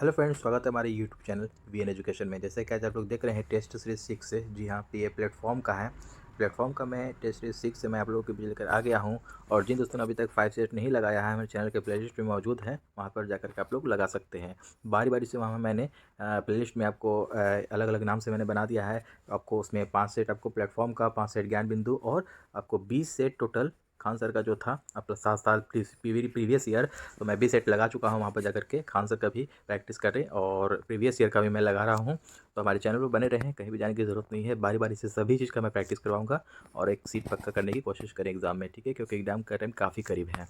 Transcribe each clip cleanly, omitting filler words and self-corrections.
Hello friends, स्वागत है हमारे यूट्यूब चैनल वीएन एजुकेशन में। जैसे कि आज आप लोग देख रहे हैं टेस्ट सीरीज 6 से। जी हाँ, ये प्लेटफॉर्म का है। प्लेटफॉर्म का मैं टेस्ट सीरीज 6 से मैं आप लोगों के बीच लेकर आ गया हूँ। और जिन दोस्तों ने अभी तक 5 सेट नहीं लगाया है, मेरे चैनल के प्लेलिस्ट में मौजूद है, वहाँ पर जाकर के आप लोग लगा सकते हैं। बारी बारी से वहाँ मैंने प्लेलिस्ट में आपको अलग अलग नाम से मैंने बना दिया है। आपको उसमें 5 सेट आपको प्लेटफॉर्म का, 5 सेट ज्ञान बिंदु और आपको 20 सेट टोटल खान सर का जो था अपना 7 साल प्रीवियस ईयर। तो मैं भी सेट लगा चुका हूँ वहाँ पर जाकर के। खान सर का भी प्रैक्टिस करें और प्रीवियस ईयर का भी मैं लगा रहा हूँ। तो हमारे चैनल पर बने रहें, कहीं भी जाने की ज़रूरत नहीं है। बारी बारी से सभी चीज़ का मैं प्रैक्टिस करवाऊँगा और एक सीट पक्का करने की कोशिश करें एग्ज़ाम में, ठीक है, क्योंकि एग्ज़ाम का टाइम काफ़ी करीब है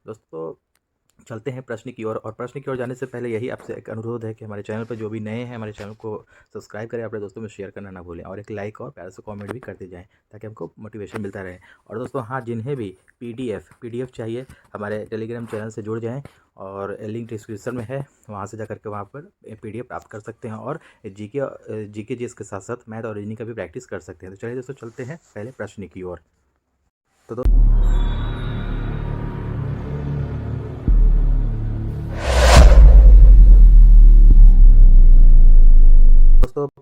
दोस्तों। चलते हैं प्रश्न की ओर। और प्रश्न की ओर जाने से पहले यही आपसे एक अनुरोध है कि हमारे चैनल पर जो भी नए हैं, हमारे चैनल को सब्सक्राइब करें, अपने दोस्तों में शेयर करना ना भूलें और एक लाइक और प्यारा सा कमेंट भी करते जाएं ताकि हमको मोटिवेशन मिलता रहे। और दोस्तों हाँ, जिन्हें भी पीडीएफ चाहिए, हमारे टेलीग्राम चैनल से जुड़ जाएँ और लिंक डिस्क्रिप्शन में है, वहाँ से जाकर के वहाँ पर पीडीएफ प्राप्त कर सकते हैं और जीके जीएस के साथ साथ मैथ और रीजनिंग का भी प्रैक्टिस कर सकते हैं। तो चलिए दोस्तों, चलते हैं पहले प्रश्न की ओर। तो दोस्तों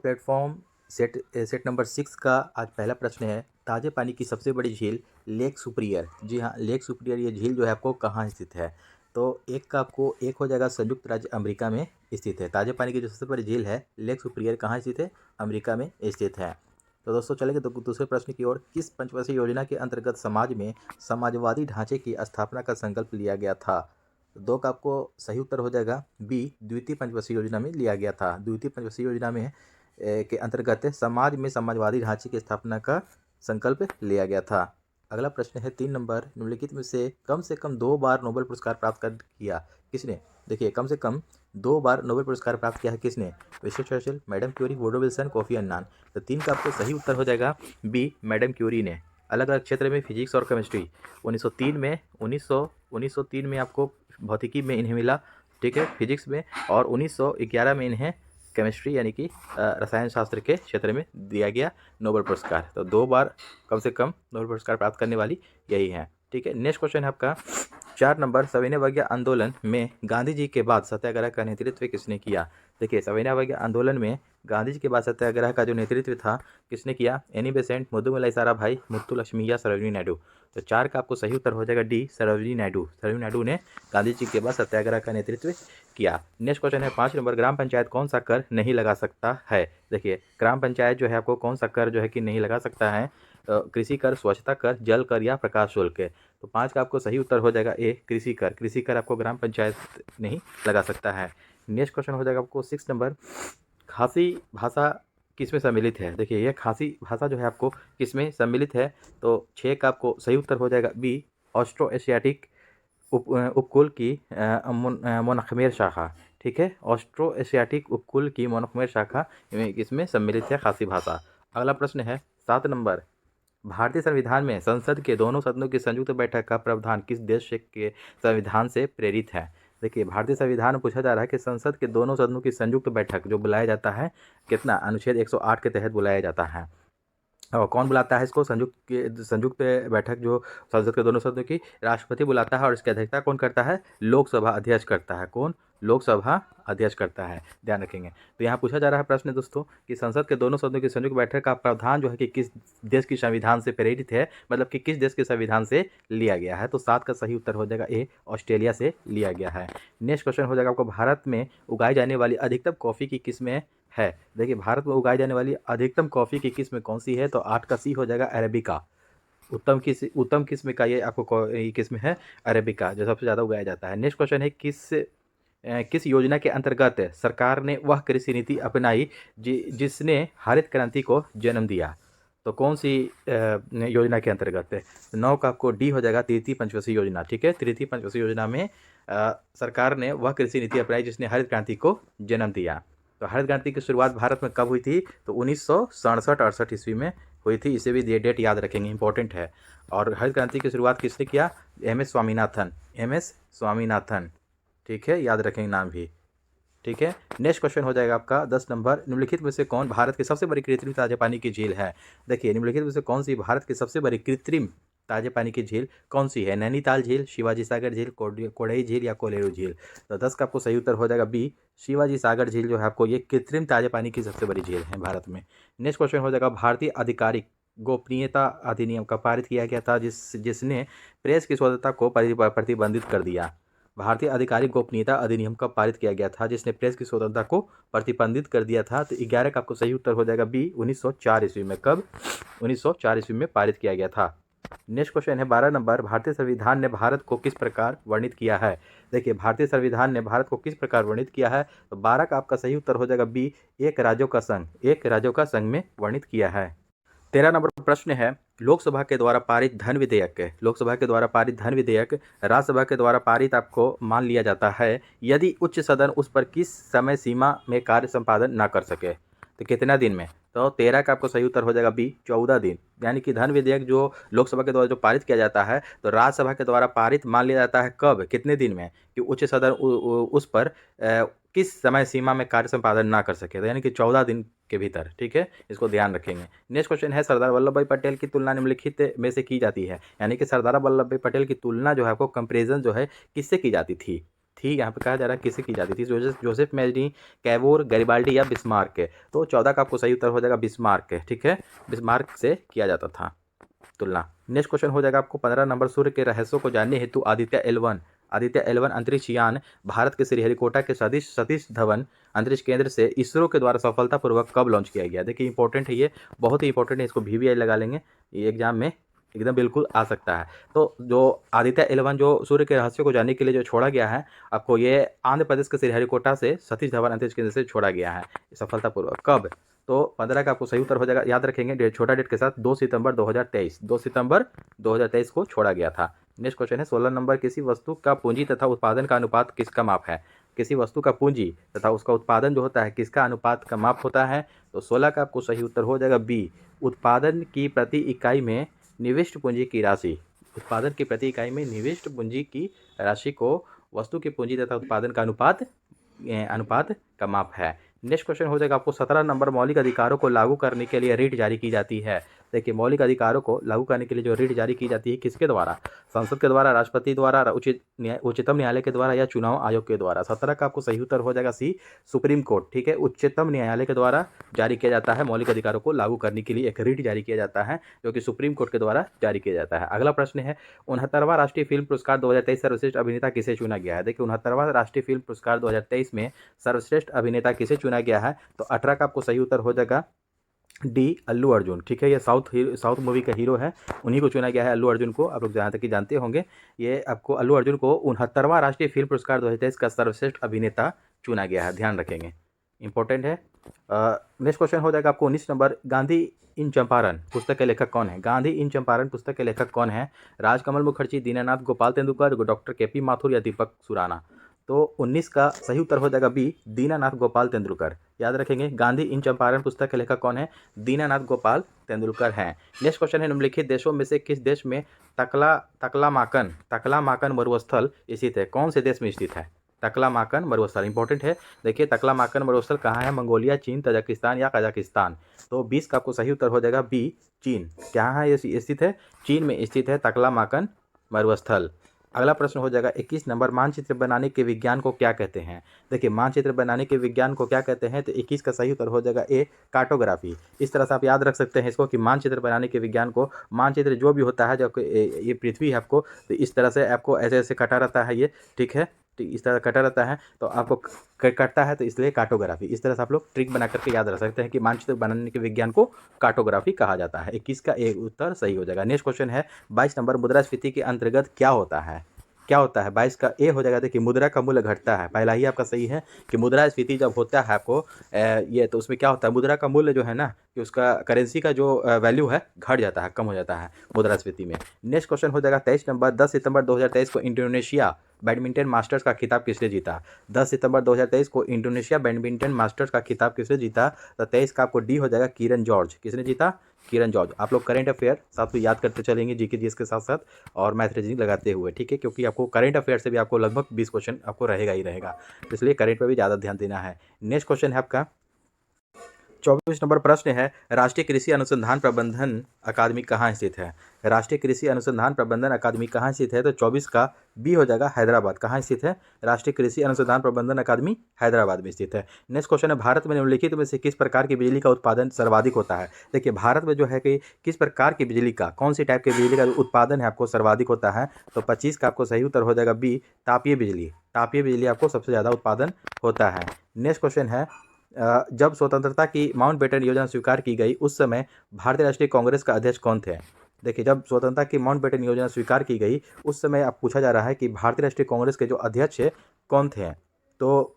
प्लेटफॉर्म सेट नंबर 6 का आज पहला प्रश्न है, ताज़े पानी की सबसे बड़ी झील लेक सुपीरियर। जी हाँ, लेक सुपीरियर ये झील जो है आपको कहाँ स्थित है? तो एक का आपको एक हो जाएगा संयुक्त राज्य अमेरिका में स्थित है। ताज़े पानी की जो सबसे बड़ी झील है लेक सुपीरियर कहाँ स्थित है? अमेरिका में स्थित है। तो दोस्तों चलेंगे तो दूसरे प्रश्न की ओर। किस पंचवर्षीय योजना के अंतर्गत समाज में समाजवादी ढांचे की स्थापना का संकल्प लिया गया था? दो का आपको सही उत्तर हो जाएगा बी, द्वितीय पंचवर्षीय योजना में लिया गया था। द्वितीय पंचवर्षीय योजना में के अंतर्गत समाज में समाजवादी ढांचे की स्थापना का संकल्प लिया गया था। अगला प्रश्न है 3 नंबर, निम्नलिखित में से कम 2 बार नोबेल पुरस्कार प्राप्त कर किया किसने? देखिए, कम से कम 2 बार नोबेल पुरस्कार प्राप्त किया है किसने? Winston Churchill, madam Curie, Woodrow Wilson, Kofi Annan. तो 3 का आपको सही उत्तर हो जाएगा बी, मैडम क्यूरी ने। अलग अलग क्षेत्र में फिजिक्स और केमिस्ट्री 1903 में आपको भौतिकी में इन्हें मिला, ठीक है, फिजिक्स में, और 1911 में इन्हें केमिस्ट्री यानी कि रसायन शास्त्र के क्षेत्र में दिया गया नोबेल पुरस्कार। तो 2 बार कम से कम नोबेल पुरस्कार प्राप्त करने वाली यही है, ठीक है। नेक्स्ट क्वेश्चन है आपका 4 नंबर, सविनय अवज्ञा आंदोलन में गांधी जी के बाद सत्याग्रह का नेतृत्व किसने किया? देखिए, सविनय अवज्ञा आंदोलन में गांधी जी के बाद सत्याग्रह का जो नेतृत्व था किसने किया? एनी बेसेंट, मुद्दुमलाई साराभाई, मुत्तुलक्ष्मी या सरोजिनी नायडू। तो 4 का आपको सही उत्तर हो जाएगा डी, सरोजिनी नायडू। सरोजिनी नायडू ने गांधी जी के बाद सत्याग्रह का नेतृत्व किया। नेक्स्ट क्वेश्चन है 5 नंबर, ग्राम पंचायत कौन सा कर नहीं लगा सकता है? देखिए, ग्राम पंचायत जो है आपको कौन सा कर जो है कि नहीं लगा सकता है? कृषि कर, स्वच्छता कर, जल कर या प्रकाश शुल्क। तो 5 का आपको सही उत्तर हो जाएगा ए, कृषि कर। कृषि कर आपको ग्राम पंचायत नहीं लगा सकता है। नेक्स्ट क्वेश्चन हो जाएगा आपको 6 नंबर, खासी भाषा किसमें सम्मिलित है? देखिए, यह खासी भाषा जो है आपको किसमें सम्मिलित है? तो 6 का आपको सही उत्तर हो जाएगा बी, ऑस्ट्रो एशियाटिक उपकुल की मोनोखमेर शाखा, ठीक है। ऑस्ट्रो एशियाटिक उपकुल की मोनोखमेर शाखा इसमें सम्मिलित है खासी भाषा। अगला प्रश्न है 7 नंबर, भारतीय संविधान में संसद के दोनों सदनों की संयुक्त बैठक का प्रावधान किस देश के संविधान से प्रेरित है? देखिए, भारतीय संविधान में पूछा जा रहा है कि संसद के दोनों सदनों की संयुक्त बैठक जो बुलाया जाता है, कितना? अनुच्छेद 108 के तहत बुलाया जाता है। और कौन बुलाता है इसको? संयुक्त बैठक जो संसद के दोनों सदनों की, राष्ट्रपति बुलाता है और इसकी अध्यक्षता कौन करता है? लोकसभा अध्यक्ष करता है। कौन? लोकसभा अध्यक्ष करता है, ध्यान रखेंगे। तो यहाँ पूछा जा रहा है प्रश्न दोस्तों कि संसद के दोनों सदनों की संयुक्त बैठक का प्रावधान जो है कि किस देश की संविधान से प्रेरित है, मतलब कि किस देश के संविधान से लिया गया है? तो 7 का सही उत्तर हो जाएगा ए, ऑस्ट्रेलिया से लिया गया है। नेक्स्ट क्वेश्चन हो जाएगा आपको, भारत में उगाई जाने वाली अधिकतम कॉफ़ी की किस्में है? देखिए, भारत में उगाई जाने वाली अधिकतम कॉफ़ी की किस्म कौन सी है? तो 8 का सी हो जाएगा अरेबिका। उत्तम किस्म का ये आपको ये किस्म है अरेबिका, जो सबसे ज़्यादा उगाया जाता है। नेक्स्ट क्वेश्चन है किस योजना के अंतर्गत सरकार ने वह कृषि नीति अपनाई जिसने हरित क्रांति को जन्म दिया? तो कौन सी योजना के अंतर्गत? 9 का आपको डी हो जाएगा, तृतीय पंचवर्षीय योजना, ठीक है। तृतीय पंचवर्षीय योजना में सरकार ने वह कृषि नीति अपनाई जिसने हरित क्रांति को जन्म दिया। तो हरित क्रांति की शुरुआत भारत में कब हुई थी? तो 1967-68 ईस्वी में हुई थी। इसे भी डेट याद रखेंगे, इंपॉर्टेंट है। और हरित क्रांति की शुरुआत किसने किया? एम.एस. स्वामीनाथन, ठीक है, याद रखेंगे नाम भी, ठीक है। नेक्स्ट क्वेश्चन हो जाएगा आपका 10 नंबर, निम्नलिखित में से कौन भारत की सबसे बड़ी कृत्रिम ताजे पानी की झील है? देखिए, निम्नलिखित में से कौन सी भारत की सबसे बड़ी कृत्रिम ताजे पानी की झील कौन सी है? नैनीताल झील, शिवाजी सागर झील, कोडई झील या कोलेरू झील। तो 10 का आपको सही उत्तर हो जाएगा बी, शिवाजी सागर झील जो है आपको ये कृत्रिम ताजे पानी की सबसे बड़ी झील है भारत में। नेक्स्ट क्वेश्चन हो जाएगा, भारतीय आधिकारिक गोपनीयता अधिनियम का पारित किया गया था जिसने प्रेस की स्वतंत्रता को प्रतिबंधित कर दिया। भारतीय आधिकारिक गोपनीयता अधिनियम कब पारित किया गया था जिसने प्रेस की स्वतंत्रता को प्रतिबंधित कर दिया था? तो 11 का आपको सही उत्तर हो जाएगा बी, 1904 ईस्वी में। कब? 1904 ईस्वी में पारित किया गया था। नेक्स्ट क्वेश्चन है 12 नंबर, भारतीय संविधान ने भारत को किस प्रकार वर्णित किया है? देखिए, भारतीय संविधान ने भारत को किस प्रकार वर्णित किया है? तो 12 का आपका सही उत्तर हो जाएगा बी, एक राज्यों का संघ, एक राज्यों का संघ में वर्णित किया है। 13 नंबर प्रश्न है, लोकसभा के द्वारा पारित धन विधेयक, लोकसभा के द्वारा पारित धन विधेयक राज्यसभा के द्वारा पारित आपको मान लिया जाता है यदि उच्च सदन उस पर किस समय सीमा में कार्य संपादन ना कर सके। तो कितना दिन में? तो 13 का आपको सही उत्तर हो जाएगा बी, 14 दिन। यानी कि धन विधेयक जो लोकसभा के द्वारा जो पारित किया जाता है तो राज्यसभा के द्वारा पारित मान लिया जाता है कब, कितने दिन में? कि उच्च सदन उस पर किस समय सीमा में कार्य संपादन ना कर सके, तो यानी कि 14 दिन के भीतर। ठीक है, इसको ध्यान रखेंगे। नेक्स्ट क्वेश्चन है, सरदार वल्लभ भाई पटेल की तुलना निम्नलिखित में से की जाती है। यानी कि सरदार वल्लभ भाई पटेल की तुलना जो है आपको कंपेरिजन जो है किससे की जाती थी? ठीक, यहाँ पे कहा जा रहा है किससे की जाती थी? जोसेफ मेजनी, कैवोर, गैरिबाल्डी या बिस्मार्क। तो 14 का आपको सही उत्तर हो जाएगा बिस्मार्क। ठीक है, बिस्मार्क से किया जाता था तुलना। नेक्स्ट क्वेश्चन हो जाएगा आपको 15 नंबर, सूर्य के रहस्यों को जानने हेतु आदित्य L1 अंतरिक्ष यान भारत के श्रीहरिकोटा के सतीश धवन अंतरिक्ष केंद्र से इसरो के द्वारा सफलतापूर्वक कब लॉन्च किया गया? देखिए, इंपॉर्टेंट है ये, बहुत ही इंपॉर्टेंट है, इसको VVI लगा लेंगे, ये एग्जाम में एकदम बिल्कुल आ सकता है। तो जो आदित्य L1 जो सूर्य के रहस्यों को जानने के लिए जो छोड़ा गया है आपको, ये आंध्र प्रदेश के श्रीहरिकोटा से सतीश धवन अंतरिक्ष केंद्र से छोड़ा गया है सफलतापूर्वक। कब? तो 15 का आपको सही उत्तर हो जाएगा, याद रखेंगे छोटा डेट के साथ, 2 सितंबर 2023, 2 सितंबर 2023 को छोड़ा गया था। नेक्स्ट क्वेश्चन है 16 नंबर, किसी वस्तु का पूंजी तथा उत्पादन का अनुपात किसका माप है? किसी वस्तु का पूंजी तथा उसका उत्पादन जो होता है किसका अनुपात का माप होता है? तो 16 का आपको सही उत्तर हो जाएगा बी, उत्पादन की प्रति इकाई में निविष्ट पूंजी की राशि। उत्पादन की प्रति इकाई में निविष्ट पूंजी की राशि को वस्तु की पूंजी तथा उत्पादन का अनुपात का माप है। नेक्स्ट क्वेश्चन हो जाएगा आपको 17 नंबर, मौलिक अधिकारों को लागू करने के लिए रिट जारी की जाती है। देखिए, मौलिक अधिकारों को लागू करने के लिए जो रिट जारी की जाती है किसके द्वारा? संसद के द्वारा, राष्ट्रपति द्वारा, उच्चतम न्यायालय के द्वारा या चुनाव आयोग के द्वारा। 17 का आपको सही उत्तर हो जाएगा सी, सुप्रीम कोर्ट। ठीक है, उच्चतम न्यायालय के द्वारा जारी किया जाता है, मौलिक अधिकारों को लागू करने के लिए एक रिट जारी किया जाता है जो कि सुप्रीम कोर्ट के द्वारा जारी किया जाता है। अगला प्रश्न है, 69वां राष्ट्रीय फिल्म पुरस्कार 2023 सर्वश्रेष्ठ अभिनेता किसे चुना गया है? देखिए, 69वां राष्ट्रीय फिल्म पुरस्कार 2023 में सर्वश्रेष्ठ अभिनेता किसे चुना गया है? तो 18 का आपको सही उत्तर हो जाएगा डी, अल्लू अर्जुन। ठीक है, ये साउथ मूवी का हीरो है, उन्हीं को चुना गया है, अल्लू अर्जुन को। आप लोग जहाँ तक कि जानते होंगे, ये आपको अल्लू अर्जुन को 69वां राष्ट्रीय फिल्म पुरस्कार 2023 का सर्वश्रेष्ठ अभिनेता चुना गया है, ध्यान रखेंगे, इंपॉर्टेंट है। नेक्स्ट क्वेश्चन हो जाएगा आपको 19 नंबर, गांधी इन चंपारण पुस्तक के लेखक कौन है? गांधी इन चंपारण पुस्तक के लेखक कौन है? राजकमल मुखर्जी, दीनानाथ गोपाल तेंदुलकर, डॉक्टर KP माथुर या दीपक सुराना। तो 19 का सही उत्तर हो जाएगा बी, दीनानाथ गोपाल तेंदुलकर। याद रखेंगे, गांधी इन चंपारण पुस्तक के लेखक कौन है? दीनानाथ गोपाल तेंदुलकर हैं। नेक्स्ट क्वेश्चन है, निम्नलिखित देशों में से किस देश में तकलामाकन मरुस्थल स्थित है? कौन से देश में स्थित है तकलामाकन मरुस्थल? इंपॉर्टेंट है। देखिए, तकलामाकन मरुस्थल कहाँ है? मंगोलिया, चीन, तजाकिस्तान या कजाकिस्तान। तो 20 का आपको सही उत्तर हो जाएगा बी, चीन। क्या है ये स्थित है? चीन में स्थित है तकलामाकन मरुस्थल। अगला प्रश्न हो जाएगा 21 नंबर, मानचित्र बनाने के विज्ञान को क्या कहते हैं? देखिए, मानचित्र बनाने के विज्ञान को क्या कहते हैं? तो 21 का सही उत्तर हो जाएगा ए, कार्टोग्राफी। इस तरह से आप याद रख सकते हैं इसको कि मानचित्र बनाने के विज्ञान को, मानचित्र जो भी होता है, जब ये पृथ्वी है आपको, तो इस तरह से आपको ऐसे ऐसे कटा रहता है ये। ठीक है, इस तरह कटा रहता है तो आपको कटता है, तो इसलिए कार्टोग्राफी। इस तरह से आप लोग ट्रिक बना करके याद रख सकते हैं कि मानचित्र बनाने के विज्ञान को कार्टोग्राफी कहा जाता है। 21 का एक उत्तर सही हो जाएगा। नेक्स्ट क्वेश्चन है 22 नंबर, मुद्रास्फीति के अंतर्गत क्या होता है? क्या होता है? 22 का ए हो जाएगा। देखिए, मुद्रा का मूल्य घटता है, पहला ही आपका सही है कि मुद्रास्फीति जब होता है आपको ये, तो उसमें क्या होता है? मुद्रा का मूल्य जो है ना, कि उसका करेंसी का जो वैल्यू है घट जाता है, कम हो जाता है मुद्रास्फीति में। नेक्स्ट क्वेश्चन हो जाएगा 23 नंबर, 10 सितंबर 2023 को इंडोनेशिया बैडमिंटन मास्टर्स का खिताब किसने जीता? 10 सितंबर 2023 को इंडोनेशिया बैडमिंटन मास्टर्स का खिताब किसने जीता? तो 23 का आपको डी हो जाएगा, किरण जॉर्ज। किसने जीता? किरण जॉर्ज। आप लोग करेंट अफेयर साथ में याद करते चलेंगे, जीके जीएस के साथ साथ और मैथ रीजनिंग लगाते हुए। ठीक है, क्योंकि आपको करेंट अफेयर से भी आपको लगभग 20 क्वेश्चन आपको रहेगा ही रहेगा, इसलिए करेंट पर भी ज़्यादा ध्यान देना है। नेक्स्ट क्वेश्चन है आपका 24 नंबर प्रश्न है, राष्ट्रीय कृषि अनुसंधान प्रबंधन अकादमी कहाँ स्थित है? राष्ट्रीय कृषि अनुसंधान प्रबंधन अकादमी कहाँ स्थित है? तो 24 का बी हो जाएगा, हैदराबाद। कहाँ स्थित है? राष्ट्रीय कृषि अनुसंधान प्रबंधन अकादमी हैदराबाद में स्थित है। नेक्स्ट क्वेश्चन है, भारत में निम्नलिखित में से किस प्रकार की बिजली का उत्पादन सर्वाधिक होता है? देखिए, भारत में जो है कि किस प्रकार की बिजली का, कौन सी टाइप की बिजली का उत्पादन है आपको सर्वाधिक होता है? तो 25 का आपको सही उत्तर हो जाएगा बी, तापीय बिजली। तापीय बिजली आपको सबसे ज़्यादा उत्पादन होता है। नेक्स्ट क्वेश्चन है, जब स्वतंत्रता की माउंटबेटन योजना स्वीकार की गई उस समय भारतीय राष्ट्रीय कांग्रेस का अध्यक्ष कौन थे? देखिए, जब स्वतंत्रता की माउंटबेटन योजना स्वीकार की गई उस समय अब पूछा जा रहा है कि भारतीय राष्ट्रीय कांग्रेस के जो अध्यक्ष है कौन थे? तो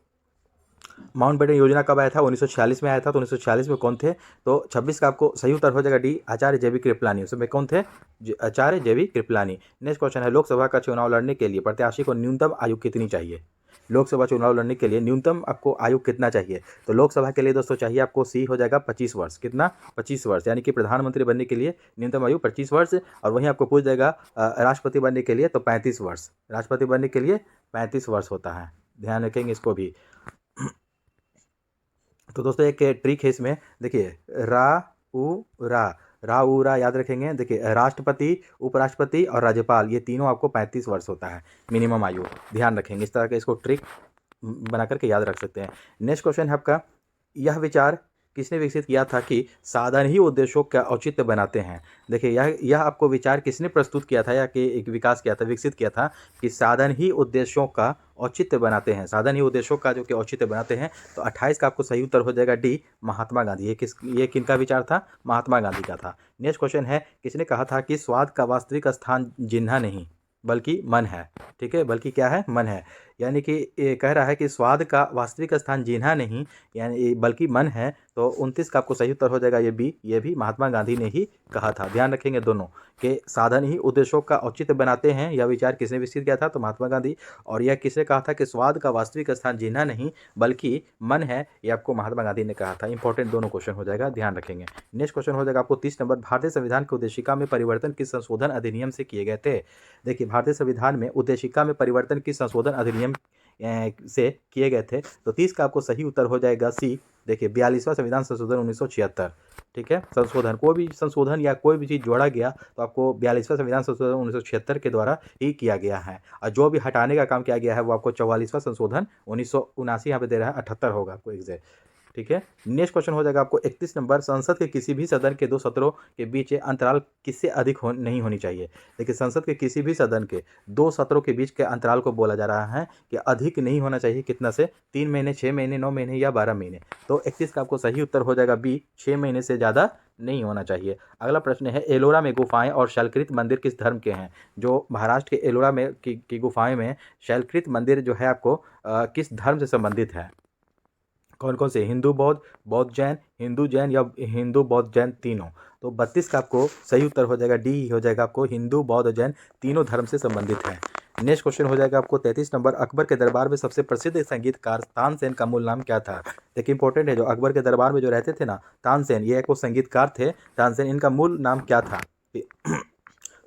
माउंटबेटन योजना कब आया था? 1946 में आया था। तो 1946 में कौन थे? तो 26 का आपको सही उत्तर हो जाएगा डी, आचार्य JB कृपलानी। उसमें कौन थे? आचार्य JB कृपलानी। नेक्स्ट क्वेश्चन है, लोकसभा का चुनाव लड़ने के लिए प्रत्याशी को न्यूनतम आयु कितनी चाहिए? लोकसभा चुनाव लड़ने के लिए न्यूनतम आपको आयु कितना चाहिए? तो लोकसभा के लिए दोस्तों चाहिए आपको सी हो जाएगा 25 वर्ष। कितना? 25 वर्ष, यानी कि प्रधानमंत्री बनने के लिए न्यूनतम आयु 25 वर्ष। और वहीं आपको पूछ जाएगा राष्ट्रपति बनने के लिए तो 35 वर्ष। राष्ट्रपति बनने के लिए 35 वर्ष होता है, ध्यान रखेंगे इसको भी। तो दोस्तों एक ट्रिक है इसमें, देखिए रा उ रा याद रखेंगे। देखिए, राष्ट्रपति, उपराष्ट्रपति और राज्यपाल, ये तीनों आपको 35 वर्ष होता है मिनिमम आयु, ध्यान रखेंगे। इस तरह के इसको ट्रिक बना करके याद रख सकते हैं। नेक्स्ट क्वेश्चन है आपका, यह विचार किसने विकसित किया था कि साधन ही उद्देश्यों का औचित्य बनाते हैं? देखिए, यह आपको विचार किसने प्रस्तुत किया था या कि एक विकास किया था, विकसित किया था कि साधन ही उद्देश्यों का औचित्य बनाते हैं। साधन ही उद्देश्यों का जो कि औचित्य बनाते हैं। तो 28 का आपको सही उत्तर हो जाएगा डी, महात्मा गांधी। ये किनका विचार था? महात्मा गांधी का था। नेक्स्ट क्वेश्चन है, किसने कहा था कि स्वाद का वास्तविक स्थान जिन्हा नहीं बल्कि मन है? ठीक है, बल्कि क्या है? मन है। यानी कि ये कह रहा है कि स्वाद का वास्तविक स्थान जिन्हा नहीं यानी बल्कि मन है। तो 29 का आपको सही उत्तर हो जाएगा ये बी, ये भी महात्मा गांधी ने ही कहा था। ध्यान रखेंगे दोनों के साधन ही उद्देश्यों का औचित्य बनाते हैं, यह विचार किसने विकसित किया था? तो महात्मा गांधी। और यह किसने कहा था कि स्वाद का वास्तविक स्थान जिन्हा नहीं बल्कि मन है? ये आपको महात्मा गांधी ने कहा था। इंपॉर्टेंट दोनों क्वेश्चन हो जाएगा, ध्यान रखेंगे। नेक्स्ट क्वेश्चन हो जाएगा आपको 30 नंबर, भारतीय संविधान की उद्देशिका में परिवर्तन किस संशोधन अधिनियम से किए गए थे? देखिए, भारतीय संविधान में उद्देशिका में परिवर्तन किस संशोधन अधिनियम से किए गए थे? तो 30 का आपको सही उत्तर हो जाएगा सी। देखिए, 42वां संविधान संशोधन 1976। ठीक है, संशोधन, कोई भी संशोधन या कोई भी चीज़ जोड़ा गया तो आपको 42वां संविधान संशोधन 1976 के द्वारा ही किया गया है। और जो भी हटाने का काम किया गया है वो आपको 44वां संशोधन 1979 यहाँ पे दे रहा है, 78 होगा आपको एग्जैक्ट। ठीक है, नेक्स्ट क्वेश्चन हो जाएगा आपको 31 नंबर, संसद के किसी भी सदन के दो सत्रों के बीच अंतराल किससे अधिक नहीं होनी चाहिए? देखिए, संसद के किसी भी सदन के दो सत्रों के बीच के अंतराल को बोला जा रहा है कि अधिक नहीं होना चाहिए। कितना से? 3 महीने, 6 महीने, 9 महीने या 12 महीने। तो 31 का आपको सही उत्तर हो जाएगा बी, 6 महीने से ज़्यादा नहीं होना चाहिए। अगला प्रश्न है, एलोरा में गुफाएं और शैलकृत मंदिर किस धर्म के हैं? जो महाराष्ट्र के एलोरा में की गुफाएं में शैलकृत मंदिर जो है आपको किस धर्म से संबंधित है? कौन कौन से? हिंदू बौद्ध, बौद्ध जैन, हिंदू जैन या हिंदू बौद्ध जैन तीनों। तो 32 का आपको सही उत्तर हो जाएगा डी, हो जाएगा आपको हिंदू बौद्ध जैन तीनों धर्म से संबंधित है। नेक्स्ट क्वेश्चन हो जाएगा आपको 33 नंबर, अकबर के दरबार में सबसे प्रसिद्ध संगीतकार तानसेन का मूल नाम क्या था? देखिए, इंपॉर्टेंट है, जो अकबर के दरबार में जो रहते थे ना तानसेन, ये एक वो संगीतकार थे तानसेन, इनका मूल नाम क्या था?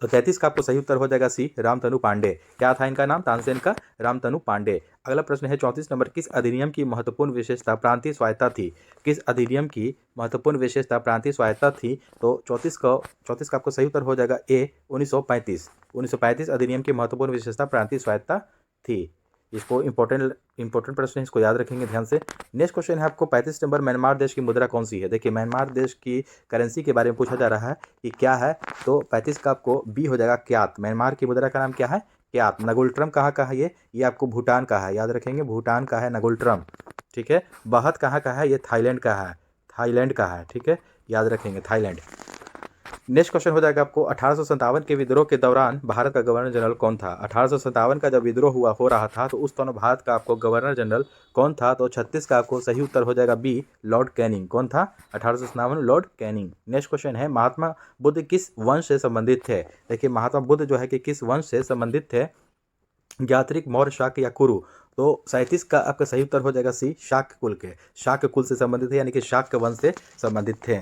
तो 33 का आपको सही उत्तर हो जाएगा सी, रामतनु पांडे। क्या था इनका नाम? तानसेन का रामतनु पांडे। अगला प्रश्न है 34 नंबर, किस अधिनियम की महत्वपूर्ण विशेषता प्रांतीय स्वायत्तता थी? किस अधिनियम की महत्वपूर्ण विशेषता प्रांतीय स्वायत्तता थी? तो 34 का आपको सही उत्तर हो जाएगा ए, 1935। 1935 अधिनियम की महत्वपूर्ण विशेषता प्रांतीय स्वायत्तता थी। इसको इंपॉर्टेंट प्रश्न है, इसको याद रखेंगे ध्यान से। नेक्स्ट क्वेश्चन है आपको 35 नंबर, म्यांमार देश की मुद्रा कौन सी है? देखिए, म्यांमार देश की करेंसी के बारे में पूछा जा रहा है कि क्या है। तो 35 का आपको बी हो जाएगा, क्यात। म्यांमार की मुद्रा का नाम क्या है? क्यात। नगुलट्रम कहाँ का है? ये आपको भूटान का है, याद रखेंगे, भूटान का है नगुलट्रम। ठीक है, बहत कहाँ का है? ये थाईलैंड का है, थाईलैंड का है। ठीक है, याद रखेंगे, थाईलैंड। नेक्स्ट क्वेश्चन हो जाएगा आपको 1857 के विद्रोह के दौरान भारत का गवर्नर जनरल कौन था? 1857 का जब विद्रोह हो रहा था तो उस दौरान भारत का आपको गवर्नर जनरल कौन था? तो 36 का आपको सही उत्तर हो जाएगा बी, लॉर्ड कैनिंग। कौन था? 1857, लॉर्ड कैनिंग। नेक्स्ट क्वेश्चन है, महात्मा बुद्ध किस वंश से संबंधित थे? देखिए, महात्मा बुद्ध जो है कि किस वंश से संबंधित थे? यात्रिक, मौर्य, शाक्य या कुरु। तो 37 का आपका सही उत्तर हो जाएगा सी, शाक्य कुल के, शाक्य कुल से संबंधित थे, यानी कि शाक्य वंश से संबंधित थे।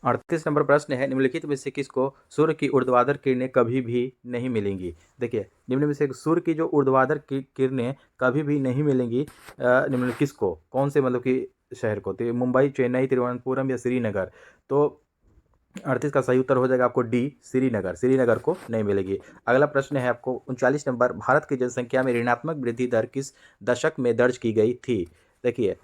38 नंबर प्रश्न है, निम्नलिखित में से किसको सूर्य की ऊर्ध्वाधर किरणें कभी भी नहीं मिलेंगी? देखिए, निम्न में से सूर्य की जो ऊर्ध्वाधर किरणें कभी भी नहीं मिलेंगी, निम्न किसको, कौन से, मतलब कि शहर को, तो मुंबई, चेन्नई, तिरुवनंतपुरम या श्रीनगर। तो 38 का सही उत्तर हो जाएगा आपको डी, श्रीनगर। श्रीनगर को नहीं मिलेगी। अगला प्रश्न है आपको 39 नंबर, भारत की जनसंख्या में ऋणात्मक वृद्धि दर किस दशक में दर्ज की गई थी? देखिए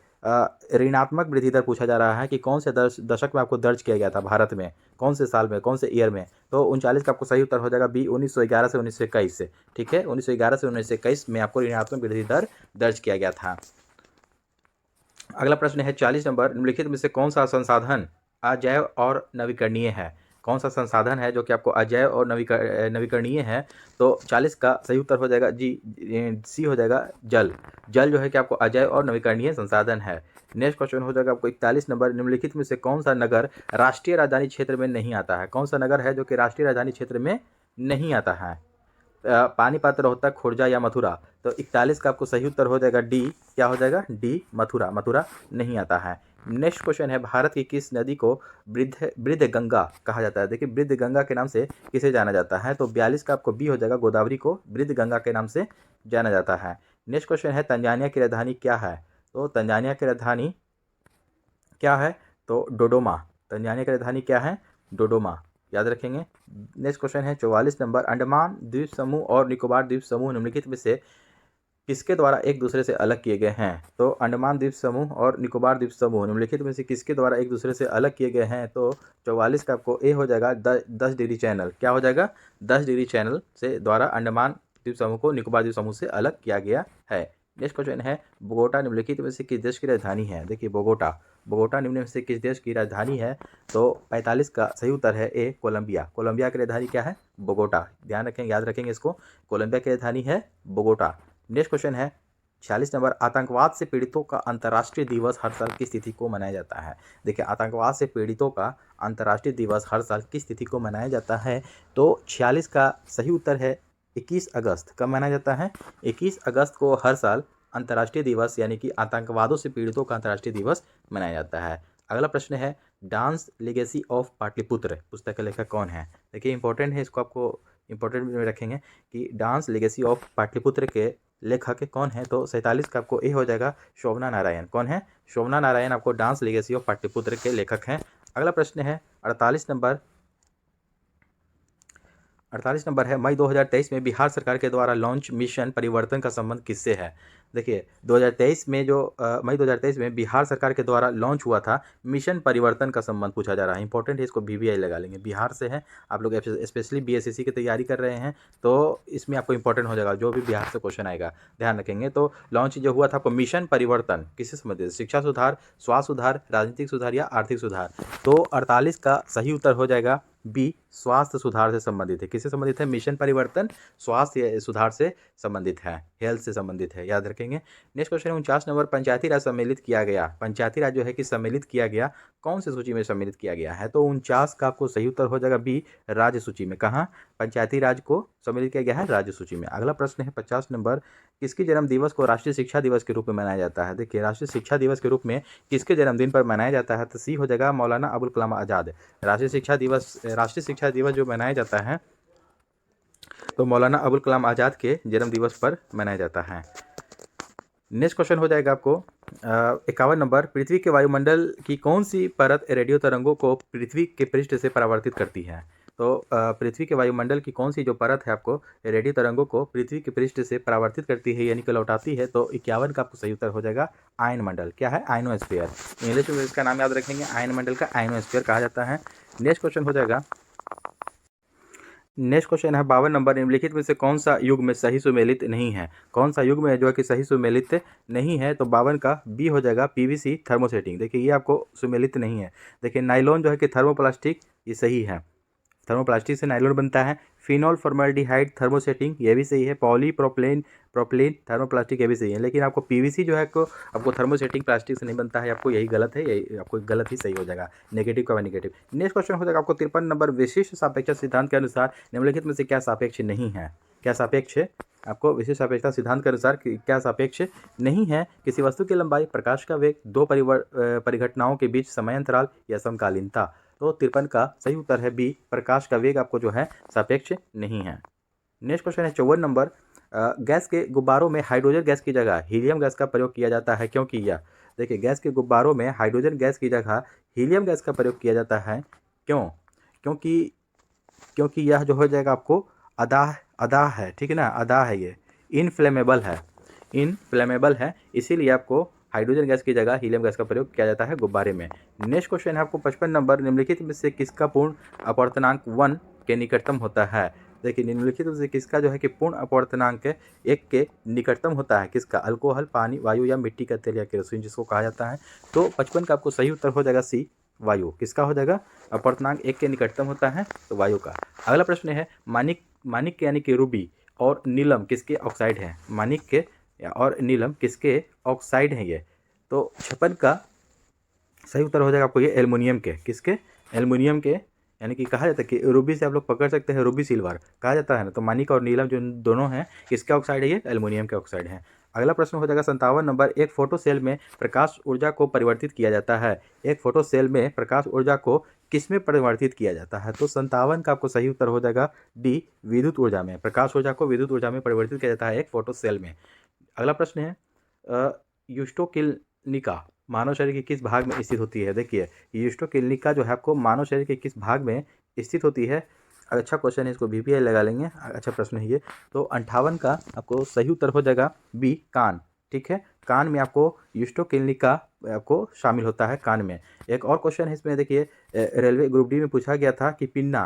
ऋणात्मक वृद्धि दर पूछा जा रहा है कि कौन से दशक में आपको दर्ज किया गया था भारत में, कौन से साल में, कौन से ईयर में। तो 39 का आपको सही उत्तर हो जाएगा बी, 1911 से 1921 से। ठीक है, 1911 से 1921 में आपको ऋणात्मक वृद्धि दर दर्ज किया गया था। अगला प्रश्न है 40 नंबर, निम्नलिखित में से कौन सा संसाधन अजैव और नवीकरणीय है? कौन सा संसाधन है जो कि आपको अजैव और नवीकरणीय है? तो 40 का सही उत्तर हो जाएगा जी, सी हो जाएगा जल। जल जो है कि आपको अजैव और नवीकरणीय संसाधन है। नेक्स्ट क्वेश्चन हो जाएगा आपको 41 नंबर, निम्नलिखित में से कौन सा नगर राष्ट्रीय राजधानी क्षेत्र में नहीं आता है? कौन सा नगर है जो कि राष्ट्रीय राजधानी क्षेत्र में नहीं आता है? पानीपत, रोहतक, खुर्जा या मथुरा। तो 41 का आपको सही उत्तर हो जाएगा डी, क्या हो जाएगा डी, मथुरा। मथुरा नहीं आता है। नेक्स्ट क्वेश्चन है, भारत की किस नदी को वृद्ध गंगा कहा जाता है? देखिए वृद्ध गंगा के नाम से किसे जाना जाता है? तो 42 का आपको बी हो जाएगा, गोदावरी को वृद्ध गंगा के नाम से जाना जाता है। नेक्स्ट क्वेश्चन है, तंजानिया की राजधानी क्या है? तो तंजानिया की राजधानी क्या है? तो डोडोमा। तंजानिया की राजधानी क्या है? डोडोमा, याद रखेंगे। नेक्स्ट क्वेश्चन है 44 नंबर, अंडमान द्वीप समूह और निकोबार द्वीप समूह निम्नलिखित में से किसके द्वारा एक दूसरे से अलग किए गए हैं? तो अंडमान द्वीप समूह और निकोबार द्वीप समूह निम्नलिखित में से किसके द्वारा एक दूसरे से अलग किए गए हैं? तो 44 का आपको ए हो जाएगा 10 डिग्री चैनल। क्या हो जाएगा? 10 डिग्री चैनल से द्वारा अंडमान द्वीप समूह को निकोबार द्वीप समूह से अलग किया गया है। नेक्स्ट क्वेश्चन है, बोगोटा निम्नलिखित में से किस देश की राजधानी है? देखिए बोगोटा निम्न में से किस देश की राजधानी है? तो 45 का सही उत्तर है ए, कोलंबिया। कोलंबिया की राजधानी क्या है? बोगोटा। ध्यान रखेंगे, याद रखेंगे इसको, कोलंबिया की राजधानी है बोगोटा। नेक्स्ट क्वेश्चन है 46 नंबर, आतंकवाद से पीड़ितों का अंतर्राष्ट्रीय दिवस हर साल किस तिथि को मनाया जाता है? देखिए आतंकवाद से पीड़ितों का अंतर्राष्ट्रीय दिवस हर साल किस तिथि को मनाया जाता है? तो 46 का सही उत्तर है 21 अगस्त। कब मनाया जाता है? 21 अगस्त को हर साल अंतर्राष्ट्रीय दिवस यानी कि आतंकवादों से पीड़ितों का अंतर्राष्ट्रीय दिवस मनाया जाता है। अगला प्रश्न है, डांस लेगेसी ऑफ पाटलिपुत्र पुस्तक का लेखक कौन है? देखिए इंपॉर्टेंट है, इसको आपको इंपॉर्टेंट में रखेंगे कि डांस लेगेसी ऑफ पाटलिपुत्र के लेखक कौन है? तो 47 का आपको ए हो जाएगा, शोभना नारायण। कौन है? शोभना नारायण आपको डांस लेगेसी ऑफ पाटलिपुत्र के लेखक हैं। अगला प्रश्न है 48 नंबर है, मई 2023 में बिहार सरकार के द्वारा लॉन्च मिशन परिवर्तन का संबंध किससे है? देखिए 2023 में जो मई 2023 में बिहार सरकार के द्वारा लॉन्च हुआ था मिशन परिवर्तन का संबंध पूछा जा रहा है। इंपॉर्टेंट है, इसको बीबीआई लगा लेंगे, बिहार से है। आप लोग स्पेशली बीएसएससी की तैयारी कर रहे हैं तो इसमें आपको इंपॉर्टेंट हो जाएगा, जो भी बिहार से क्वेश्चन आएगा ध्यान रखेंगे। तो लॉन्च जो हुआ था आपको मिशन परिवर्तन किससे संबंधित? शिक्षा सुधार, स्वास्थ्य सुधार, राजनीतिक सुधार या आर्थिक सुधार। तो 48 का सही उत्तर हो जाएगा बी, स्वास्थ्य सुधार से संबंधित है। किससे संबंधित है? मिशन परिवर्तन स्वास्थ्य सुधार से संबंधित है, हेल्थ से संबंधित है, याद रखेंगे। नेक्स्ट क्वेश्चन है 49 नंबर, पंचायती राज सम्मिलित किया गया। पंचायती राज जो है कि सम्मिलित किया गया, कौन सी सूची में सम्मिलित किया गया है? तो 49 का आपको सही उत्तर हो जाएगा बी, राज्य सूची में। कहाँ? पंचायती राज को सम्मिलित किया गया है राज्य सूची में। अगला प्रश्न है 50 नंबर, किसके जन्म दिवस को राष्ट्रीय शिक्षा दिवस के रूप में मनाया जाता है? देखिए राष्ट्रीय शिक्षा दिवस के रूप में किसके जन्मदिन पर मनाया जाता है? तो सी हो जाएगा, मौलाना अबुल कलाम आज़ाद। राष्ट्रीय शिक्षा दिवस जो मनाया जाता है तो मौलाना अबुल कलाम आज़ाद के जन्म दिवस पर मनाया जाता है। नेक्स्ट क्वेश्चन हो जाएगा आपको 51 नंबर, पृथ्वी के वायुमंडल की कौन सी परत रेडियो तरंगों को पृथ्वी के पृष्ठ से परावर्तित करती है? तो पृथ्वी के वायुमंडल की कौन सी जो परत है आपको रेडियो तरंगों को पृथ्वी के पृष्ठ से परावर्तित करती है यानी कि लौटाती है? तो 51 का आपको सही उत्तर हो जाएगा आयन मंडल। क्या है? आयनोस्फीयर। इंग्लिश में इसका नाम याद रखेंगे, आयन मंडल का आयनोस्फीयर कहा जाता है। नेक्स्ट क्वेश्चन हो जाएगा, नेक्स्ट क्वेश्चन है 52 नंबर, निम्नलिखित में से कौन सा युग्म सही सुमेलित नहीं है? कौन सा युग्म है जो है कि सही सुमेलित नहीं है? तो 52 का बी हो जाएगा, पीवीसी थर्मोसेटिंग। देखिए ये आपको सुमेलित नहीं है। देखिए नाइलॉन जो है कि थर्मोप्लास्टिक, ये सही है, थर्मोप्लास्टिक से नाइलॉन बनता है। फिनॉल फॉर्मल्डिहाइड थर्मोसेटिंग, ये भी सही है। पॉलीप्रोपिलीन थर्मोप्लास्टिक, ये भी सही है। लेकिन आपको पीवीसी जो है आपको थर्मोसेटिंग प्लास्टिक से नहीं बनता है, आपको यही गलत है, यही आपको गलत ही सही हो जाएगा, नेगेटिव का नेगेटिव। नेक्स्ट क्वेश्चन हो जाएगा आपको 53 नंबर, विशिष्ट सापेक्षता सिद्धांत के अनुसार निम्नलिखित में से क्या सापेक्ष नहीं है? क्या सापेक्ष है? आपको विशिष्ट सापेक्षता सिद्धांत के अनुसार क्या सापेक्ष नहीं है? किसी वस्तु की लंबाई, प्रकाश का वेग, दो परिघटनाओं के बीच समय अंतराल या समकालीनता। तो 53 का सही उत्तर है बी, प्रकाश का वेग आपको जो है सापेक्ष नहीं है। नेक्स्ट क्वेश्चन है 54 नंबर, गैस के गुब्बारों में हाइड्रोजन गैस की जगह हीलियम गैस का प्रयोग किया जाता है, क्यों किया? देखिए गैस के गुब्बारों में हाइड्रोजन गैस की जगह हीलियम गैस का प्रयोग किया जाता है। क्यों? क्योंकि क्योंकि यह जो हो जाएगा आपको अदाह अदाह है, ठीक है ना, अदाह है, ये इनफ्लेमेबल है, इनफ्लेमेबल है, इसीलिए आपको हाइड्रोजन गैस की जगह हीलियम गैस का प्रयोग किया जाता है गुब्बारे में। नेक्स्ट क्वेश्चन है आपको 55 नंबर, निम्नलिखित में से किसका पूर्ण अपवर्तनांक 1 के निकटतम होता है? देखिए निम्नलिखित में से किसका जो है कि पूर्ण अपवर्तनांक 1 के निकटतम होता है? किसका? अल्कोहल, पानी, वायु या मिट्टी का तेल या केरोसिन जिसको कहा जाता है। तो 55 का आपको सही उत्तर हो जाएगा सी, वायु। किसका हो जाएगा? अपवर्तनांक 1 के निकटतम होता है तो वायु का। अगला प्रश्न है मानिक, मानिक यानी कि रूबी और नीलम किसके ऑक्साइड हैं? मानिक के और नीलम किसके ऑक्साइड हैं ये? तो 56 का सही उत्तर हो जाएगा आपको ये एल्युमिनियम के। किसके? एल्युमिनियम के, यानी कि कहा जाता है कि रूबी से आप लोग पकड़ सकते हैं, रूबी सिल्वर कहा जाता है ना। तो मानिक और नीलम जो दोनों हैं किसके ऑक्साइड है? ये एल्युमिनियम के ऑक्साइड हैं। अगला प्रश्न हो जाएगा 57 नंबर, एक फोटो सेल में प्रकाश ऊर्जा को परिवर्तित किया जाता है। एक फोटो सेल में प्रकाश ऊर्जा को किस में परिवर्तित किया जाता है? तो 57 का आपको सही उत्तर हो जाएगा डी, विद्युत ऊर्जा में। प्रकाश ऊर्जा को विद्युत ऊर्जा में परिवर्तित किया जाता है एक फोटो सेल में। अगला प्रश्न है यूस्टोकिल्निका मानव शरीर के किस भाग में स्थित होती है? देखिए यूस्टोकिल्निका जो है आपको मानव शरीर के किस भाग में स्थित होती है? अच्छा क्वेश्चन है, इसको VPI लगा लेंगे, अच्छा प्रश्न है ये। तो 58 का आपको सही उत्तर हो जाएगा बी, कान। ठीक है, कान में आपको यूस्टोकिल्निका आपको शामिल होता है, कान में। एक और क्वेश्चन है इसमें, देखिए रेलवे ग्रुप डी में पूछा गया था कि पिन्ना,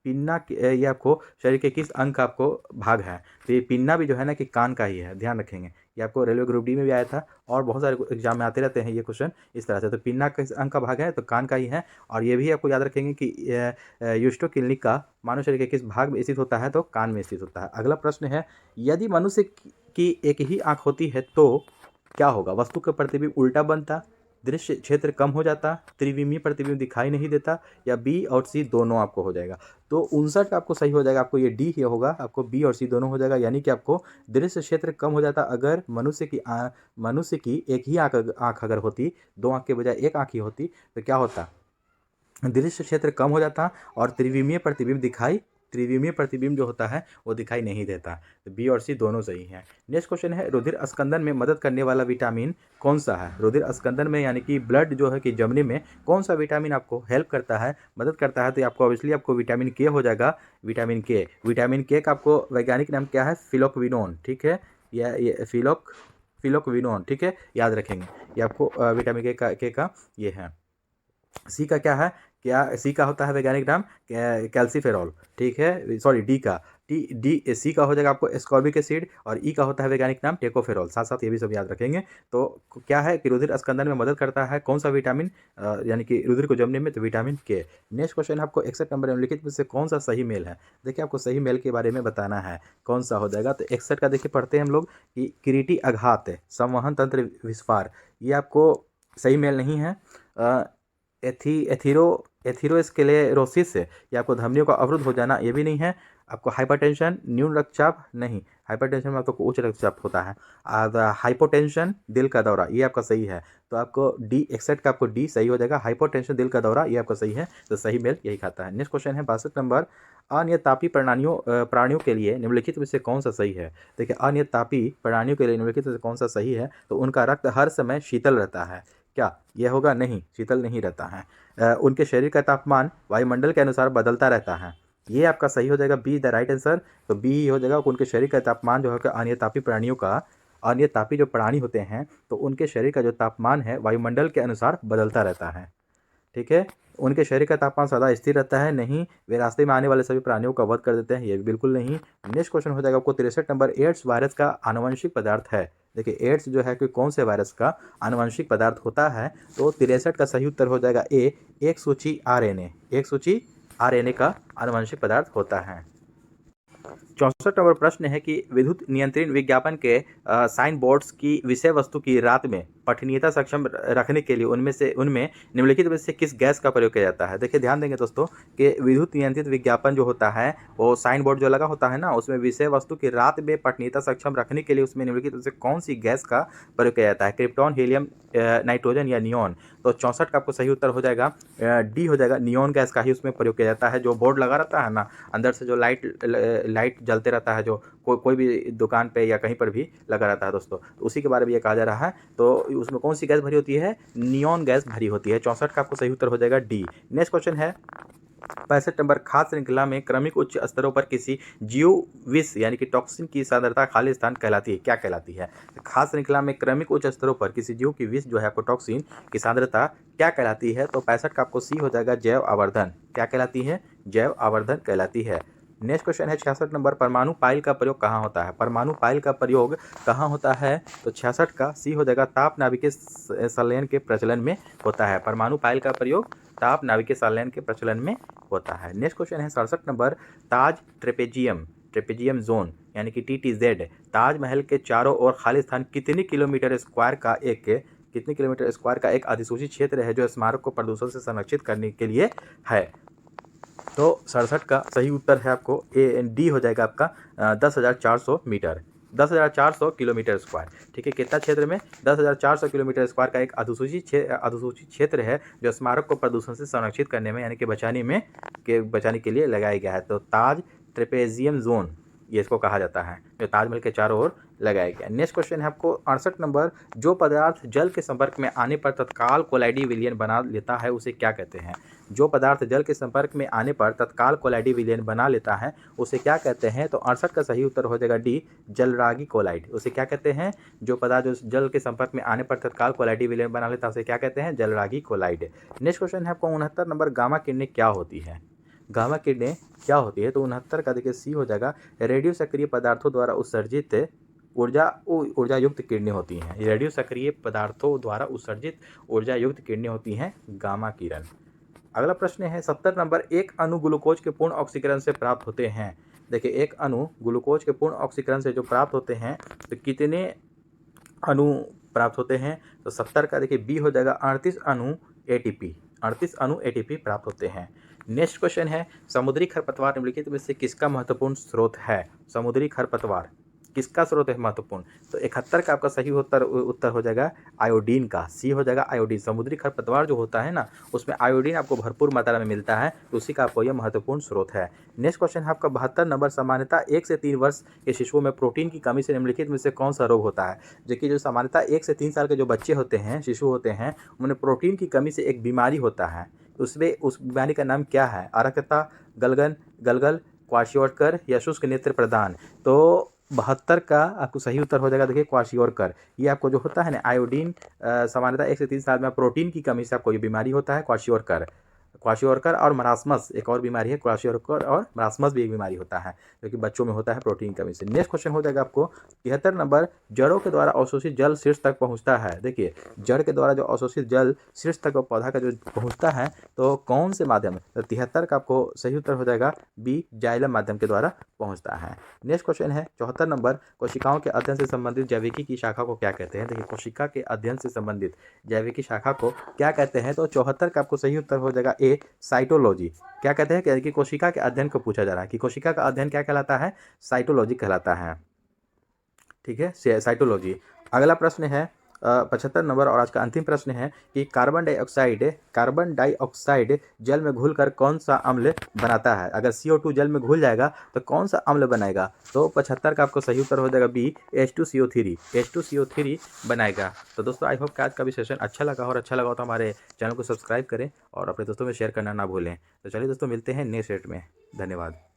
पिन्ना ये आपको शरीर के किस अंग का आपको भाग है? तो ये पिन्ना भी जो है ना कि कान का ही है, ध्यान रखेंगे। ये आपको रेलवे ग्रुप डी में भी आया था और बहुत सारे एग्जाम में आते रहते हैं ये क्वेश्चन इस तरह से। तो पिन्ना किस अंग का भाग है? तो कान का ही है। और ये भी आपको याद रखेंगे कि यूस्टोकिल्निका मानव शरीर के किस भाग में स्थित होता है? तो कान में स्थित होता है। अगला प्रश्न है, यदि मनुष्य की एक ही आंख होती है तो क्या होगा? वस्तु का प्रतिबिंब उल्टा बनता, दृश्य क्षेत्र कम हो जाता, त्रिविमीय प्रतिबिंब दिखाई नहीं देता, या बी और सी दोनों आपको हो जाएगा। तो 59 का आपको सही हो जाएगा, आपको ये डी ही होगा, आपको बी और सी दोनों हो जाएगा। यानी कि आपको दृश्य क्षेत्र कम हो जाता अगर मनुष्य की एक ही आंख अगर होती, 2 आंख के बजाय 1 आंख ही होती तो क्या होता? दृश्य क्षेत्र कम हो जाता और त्रिविमीय प्रतिबिंब जो होता है वो दिखाई नहीं देता। तो बी और सी दोनों सही हैं। नेक्स्ट क्वेश्चन है, रुधिर अस्कंदन में मदद करने वाला विटामिन कौन सा है? रुधिर अस्कंदन में यानी कि ब्लड जो है कि जमने में कौन सा विटामिन आपको हेल्प करता है, मदद करता है? तो आपको ऑब्वियसली आपको विटामिन के हो जाएगा, विटामिन के। विटामिन के का आपको वैज्ञानिक नाम क्या है? फिलोक्विनोन। ठीक है, ये फिलोक्विनोन, ठीक है, याद रखेंगे। ये आपको विटामिन के का ये है। सी का क्या है? क्या सी का होता है वैज्ञानिक नाम? कैल्सीफेरॉल। ठीक है, सॉरी डी का, डी सी का हो जाएगा आपको एस्कॉर्बिक एसिड, और ई का होता है वैज्ञानिक नाम टेकोफेरॉल। साथ साथ ये भी सब याद रखेंगे। तो क्या है कि रुधिर अस्कंदन में मदद करता है कौन सा विटामिन, यानी कि रुधिर को जमने में? तो विटामिन के। नेक्स्ट क्वेश्चन है आपको 61 नंबर, निम्नलिखित में से कौन सा सही मेल है? देखिए आपको सही मेल के बारे में बताना है, कौन सा हो जाएगा। तो 61 का देखिए पढ़ते हैं हम लोग कि किरीटी आघात, संवहन तंत्र विस्फार, ये आपको सही मेल नहीं है। एथीरोस्क्लेरोसिस से ये आपको धमनियों का अवरुद्ध हो जाना, ये भी नहीं है। आपको हाइपरटेंशन, न्यून रक्तचाप नहीं, हाइपरटेंशन में आपको उच्च रक्तचाप होता है। हाइपोटेंशन, दिल का दौरा, ये आपका सही है। तो आपको डी, 61 का आपको डी सही हो जाएगा। हाइपोटेंशन, दिल का दौरा, ये आपका सही है। तो सही मेल यही खाता है। नेक्स्ट क्वेश्चन है 62 नंबर, अनियतापी प्राणियों के लिए निम्नलिखित में से कौन सा सही है? देखिए अनियतापी प्राणियों के लिए निम्नलिखित में से कौन सा सही है? तो उनका रक्त हर समय शीतल रहता है। क्या ये होगा? नहीं, शीतल नहीं रहता है। उनके शरीर का तापमान वायुमंडल के अनुसार बदलता रहता है। ये आपका सही हो जाएगा, बी द राइट आंसर। तो बी ही हो जाएगा, उनके शरीर का तापमान जो है अनियतापी प्राणियों का, अनियतापी जो प्राणी होते हैं तो उनके शरीर का जो तापमान है वायुमंडल के अनुसार बदलता रहता है। ठीक है, उनके शरीर का तापमान सदा स्थिर रहता है, नहीं। वे रास्ते में आने वाले सभी प्राणियों का वध कर देते हैं, ये भी बिल्कुल नहीं। नेक्स्ट क्वेश्चन हो जाएगा आपको 63 नंबर, एड्स वायरस का आनुवंशिक पदार्थ है। देखिए एड्स जो है कि कौन से वायरस का आनुवंशिक पदार्थ होता है? तो 63 का सही उत्तर हो जाएगा ए, एक सूची RNA। एक सूची RNA का आनुवंशिक पदार्थ होता है। 64 नंबर प्रश्न है कि विद्युत नियंत्रण विज्ञापन के साइन बोर्ड्स की विषय वस्तु की रात में पठनीयता सक्षम रखने के लिए उनमें निम्नलिखित में से किस गैस का प्रयोग किया जाता है? देखिए ध्यान देंगे दोस्तों कि विद्युत नियंत्रित विज्ञापन जो होता है वो साइन बोर्ड जो लगा होता है ना, उसमें विषय वस्तु की रात में पठनीयता सक्षम रखने के लिए उसमें निम्नलिखित में से कौन सी गैस का प्रयोग किया जाता है? क्रिप्टॉन, हीलियम, नाइट्रोजन या नियॉन? तो 64 का आपको सही उत्तर हो जाएगा डी हो जाएगा, नियॉन गैस का ही उसमें प्रयोग किया जाता है। जो बोर्ड लगा रहता है ना, अंदर से जो लाइट जलते रहता है, जो कोई भी दुकान पे या कहीं पर भी लगा रहता है दोस्तों, तो उसी के बारे में ये कहा जा रहा है। तो उसमें कौन सी गैस भरी होती है? नियॉन गैस भरी होती है। 64 का आपको सही उत्तर हो जाएगा डी। नेक्स्ट क्वेश्चन है 65 नंबर, खाद्य श्रृंखला में क्रमिक उच्च स्तरों पर किसी जीव विष यानी कि टॉक्सिन की सांद्रता खाली स्थान कहलाती है, क्या कहलाती है? खाद्य श्रृंखला में क्रमिक उच्च स्तरों पर किसी जीव की विष जो है आपको टॉक्सिन की सांद्रता क्या कहलाती है? तो 65 का आपको सी हो जाएगा जैव आवर्धन। क्या कहलाती है? जैव आवर्धन कहलाती है। नेक्स्ट क्वेश्चन है 66 नंबर, परमाणु पाइल का प्रयोग कहाँ होता है? परमाणु पाइल का प्रयोग कहाँ होता है? तो 66 का सी हो जाएगा ताप नाभिकीय संलयन के प्रचलन में होता है। परमाणु पाइल का प्रयोग ताप नाभिकीय संलयन के प्रचलन में होता है। नेक्स्ट क्वेश्चन है 67 नंबर, ताज ट्रेपेजियम जोन यानी कि TTZ ताजमहल के चारों ओर खाली स्थान कितने किलोमीटर स्क्वायर का एक अधिसूचित क्षेत्र है जो स्मारक को प्रदूषण से संरक्षित करने के लिए है? तो 67 का सही उत्तर है आपको डी हो जाएगा आपका 10,400 मीटर, 10,400 किलोमीटर स्क्वायर। ठीक है, कितना क्षेत्र में? 10,400 किलोमीटर स्क्वायर का एक अधिसूचित क्षेत्र है जो स्मारक को प्रदूषण से संरक्षित करने में यानी कि बचाने के लिए लगाया गया है। तो ताज ट्रेपेजियम जोन ये इसको कहा जाता है, जो ताजमहल के चारों ओर लगाया गया। नेक्स्ट क्वेश्चन है आपको 68 नंबर, जो पदार्थ जल के संपर्क में आने पर तत्काल कोलाइडी विलयन बना लेता है उसे क्या कहते हैं? जो पदार्थ जल के संपर्क में आने पर तत्काल कोलाइडी विलयन बना लेता है उसे क्या कहते हैं? तो 68 का सही उत्तर हो जाएगा डी, जलरागी कोलाइड। उसे क्या कहते हैं? जो पदार्थ जो जल के संपर्क में आने पर तत्काल कोलाइडी विलयन बना लेता है उसे क्या कहते हैं? जलरागी कोलाइड। नेक्स्ट क्वेश्चन है आपको 69 नंबर, गामा किरणें क्या होती है? गामा किरणें क्या होती है? तो 69 का देखिए सी हो जाएगा, रेडियो सक्रिय पदार्थों द्वारा उत्सर्जित ऊर्जा युक्त किरणें होती हैं। रेडियो सक्रिय पदार्थों द्वारा उत्सर्जित ऊर्जा युक्त किरणें होती हैं गामा किरण। अगला प्रश्न है 70 नंबर, एक अणु ग्लूकोज के पूर्ण ऑक्सीकरण से प्राप्त होते हैं। देखिए, एक अणु ग्लूकोज के पूर्ण ऑक्सीकरण से जो प्राप्त होते हैं तो कितने अणु प्राप्त होते हैं? तो 70 का देखिए बी हो जाएगा 38 अणु ATP प्राप्त होते हैं। नेक्स्ट क्वेश्चन है, समुद्री खरपतवार निम्नलिखित में से किसका महत्वपूर्ण स्रोत है? समुद्री खरपतवार किसका स्रोत है महत्वपूर्ण? तो 71 का आपका सही उत्तर हो जाएगा आयोडीन का, सी हो जाएगा आयोडीन। समुद्री खरपतवार जो होता है ना उसमें आयोडीन आपको भरपूर मात्रा में मिलता है, तो उसी का आपको यह महत्वपूर्ण स्रोत है। नेक्स्ट क्वेश्चन है आपका 72 नंबर, सामान्यतः 1 से 3 वर्ष के शिशुओं में प्रोटीन की कमी से निम्नलिखित में से कौन सा रोग होता है? देखिए, जो सामान्यतः 1 से 3 साल के जो बच्चे होते हैं, शिशु होते हैं, उन्हें प्रोटीन की कमी से एक बीमारी होता है। उसमें उस बीमारी का नाम क्या है? अरक्तता, गलगल, क्वाशियोर्कर या शुष्क नेत्र प्रदान। तो 72 का आपको सही उत्तर हो जाएगा देखिए क्वाशियोर्कर। ये आपको जो होता है ना आयोडीन सामान्यतः 1 से 3 साल में प्रोटीन की कमी से आपको ये बीमारी होता है क्वाशियोर्कर और मरासमस एक और बीमारी है। क्वाशियोर्कर और मरासमस भी एक बीमारी होता है जो कि बच्चों में होता है प्रोटीन की कमी से। नेक्स्ट क्वेश्चन हो जाएगा आपको 73 नंबर, जड़ों के द्वारा अवशोषित जल शीर्ष तक पहुंचता है। देखिए, जड़ के द्वारा जो अवशोषित जल शीर्ष तक पौधा का जो पहुंचता है तो कौन से माध्यम? तो 73 का आपको सही उत्तर हो जाएगा बी, जाइलम माध्यम के द्वारा पहुंचता है। नेक्स्ट क्वेश्चन है 74 नंबर, कोशिकाओं के अध्ययन से संबंधित जैविकी की शाखा को क्या कहते हैं? देखिए, कोशिका के अध्ययन से संबंधित जैविकी शाखा को क्या कहते हैं? तो 74 का आपको सही उत्तर हो जाएगा ए, साइटोलॉजी। क्या कहते हैं कि कोशिका के अध्ययन को पूछा जा रहा है कि कोशिका का अध्ययन क्या कहलाता है? साइटोलॉजी कहलाता है। ठीक है, साइटोलॉजी। अगला प्रश्न है 75 नंबर और आज का अंतिम प्रश्न है कि कार्बन डाइऑक्साइड जल में घुलकर कौन सा अम्ल बनाता है? अगर CO2 जल में घुल जाएगा तो कौन सा अम्ल बनाएगा? तो 75 का आपको सही उत्तर हो जाएगा बी, H2CO3 बनाएगा। तो दोस्तों, आई होप कि आज का भी सेशन अच्छा लगा तो हमारे चैनल को सब्सक्राइब करें और अपने दोस्तों में शेयर करना ना भूलें। तो चलिए दोस्तों, मिलते हैं नेक्स्ट सेट में। धन्यवाद।